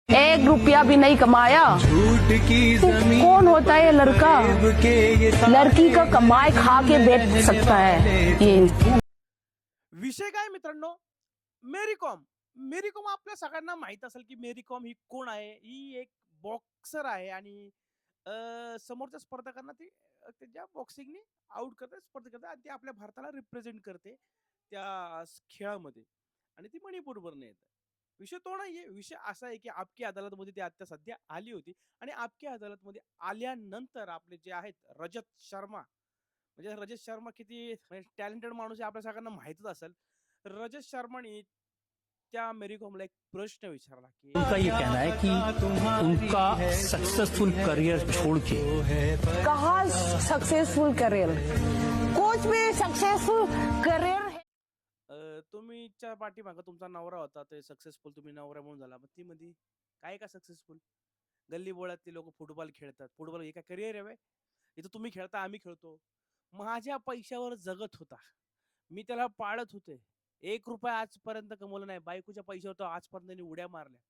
एक रुपया भी नहीं कमाया। कौन होता है ये लड़का? लड़की का कमाए खा के बेच सकता है ये। विषय काय मित्रांनो, मेरी कॉम. मेरी कॉम आपल्या सगळ्यांना माहित असेल की मेरी कॉम ही कोण आहे. ही एक बॉक्सर आहे आणि समोरच्या स्पर्धकांना ती त्यांच्या बॉक्सिंगनी आउट करते, स्पर्धा करते आणि ती आपल्या भारताला रिप्रेझेंट करते त्या खेळामध्ये आणि ती मणिपूरवरून येते. विषय तो नाहीये. विषय असा आहे की आपकी अदालतमध्ये ती आता सध्या आली होती आणि आपकी अदालतमध्ये आल्यानंतर आपले जे आहेत रजत शर्मा, म्हणजे रजत शर्मा किती टॅलेंटेड माणूस आहे आपल्या सगळ्यांना माहितच असेल. रजत शर्मानी त्या मेरी कॉमला एक प्रश्न विचारला की उनका ये कहना है कि उनका सक्सेसफुल करियर छोड़ के कहा सक्सेसफुल करियर? कुछ भी सक्सेसफुल करियर है। तुम्हीच्या पाठीमागं तुमचा नवरा होता ते सक्सेसफुल, तुम्ही नवरा म्हणून झाला, मग ती मध्ये काय का सक्सेसफुल? गल्ली बोळातले लोक फुटबॉल खेळतात, फुटबॉल हे काय करिअर आहे? इथं तुम्ही खेळता, आम्ही खेळतो. माझ्या पैशावर जगत होता, मी त्याला पाळत होते. 1 रुपया आजपर्यंत कमवला नाही. बायकोच्या पैशावर तो आजपर्यंत त्यांनी उड्या मारल्या.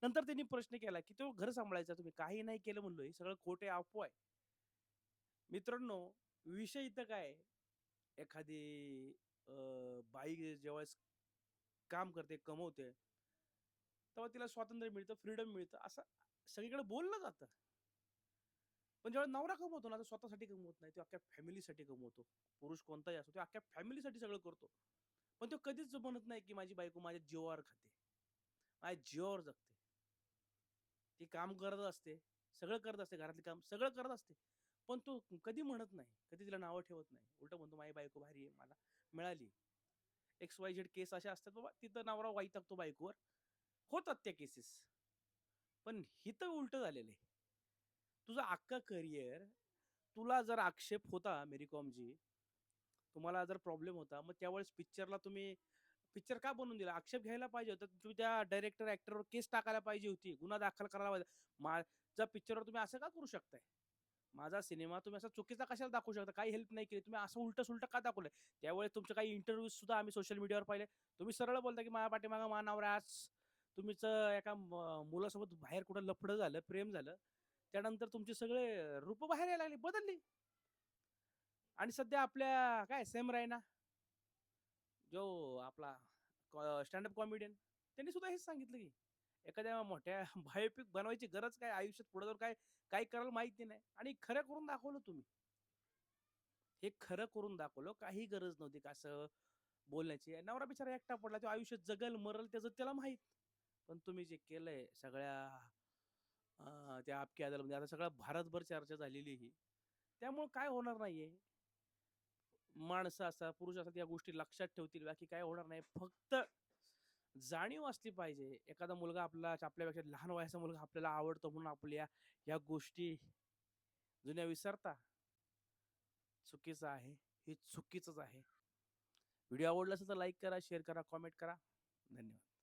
नंतर त्यांनी प्रश्न केला की तो घर सांभाळायचा, तुम्ही काही नाही केलं म्हणलो, हे सगळं खोटे अफवा आहे. मित्रांनो, विषय इथं काय आहे, एखादी बाई जेव्हा काम करते, कमवते, तेव्हा तिला स्वातंत्र्य मिळतं, फ्रीडम मिळतं, असं सगळीकडे बोललं जातं. पण जेव्हा नवरा कमवतो ना, तो स्वतःसाठी कमवत नाही, तो अख्ख्या फॅमिलीसाठी कमवतो. पुरुष कोणताही असो, तो अख्ख्या फॅमिलीसाठी सगळं करतो. पण तो कधीच म्हणत नाही की माझी बायको माझ्या जीवावर खाते, माझ्या जीवावर जगते. ती काम करत असते, सगळं करत असते, घरातले काम सगळं करत असते. पण तो कधी म्हणत नाही, कधी तिला नावं ठेवत नाही. उलट म्हणतो माझी बायको भारी आहे, मला मिळाली. XYZ केस अशा असतात बाबा, तिथं नवरा वैतागतो बायकोवर. होतात त्या केसेस. पण हिथं उलट झालेलं आहे. तुझं अख्खा करिअर, तुला जर आक्षेप होता मेरी कॉमजी, तुम्हाला जर प्रॉब्लेम होता, मग त्यावेळेस पिक्चरला तुम्ही पिक्चर का बनवून दिला? आक्षेप घ्यायला पाहिजे होता. तुम्ही त्या डायरेक्टर ऍक्टरवर केस टाकायला पाहिजे होती, गुन्हा दाखल करायला पाहिजे. माझ्या पिक्चरवर तुम्ही असं का करू शकताय? माझा सिनेमा तुम्ही असा चुकीचा कशाला दाखवू शकता? काही हेल्प नाही केली, तुम्ही असं उलट सुलट का दाखवलंय? त्यावेळेस तुमचे काही इंटरव्ह्यू सुद्धा आम्ही सोशल मीडियावर पाहिले. तुम्ही सरळ बोलता की माझ्या पाठीमागा माझा नवरा आज तुमचं एका मुलासोबत बाहेर कुठं लफडं झालं, प्रेम झालं, त्यानंतर तुमचे सगळे रूप बाहेर यायला लागली, बदलली. आणि सध्या आपल्या काय सेम रायना, जो आपला स्टँडअप कॉमेडियन, त्यांनी सुद्धा हेच सांगितलं की एखाद्या मोठ्या बायोपिक बनवायची गरज काय, आयुष्यात पुढे जाऊन काय काय करायला माहिती नाही, आणि खरं करून दाखवलं तुम्ही. हे खरं करून दाखवलं, काही गरज नव्हती का असं बोलण्याची. नवरा बिचारा एकटा पडला, तो आयुष्यात जगल मरल त्याचं त्याला माहित. पण तुम्ही जे केलंय सगळ्या त्या आपकी अदालतमध्ये, आता सगळ्या भारतभर चर्चा झालेली ही, त्यामुळे काय होणार नाहीये. माणसं असतात, पुरुष असतात, या गोष्टी लक्षात ठेवतील, बाकी काय होणार नाही. फक्त जाणीव असली पाहिजे. एखादा मुलगा आपल्यापेक्षा लहान वयाचा मुलगा आपल्याला आवडतो म्हणून आपल्या या गोष्टी जुन्या विसरता, चुकीचं आहे. हे चुकीचंच आहे. व्हिडिओ आवडला असेल तर लाईक करा, शेअर करा, कॉमेंट करा. धन्यवाद.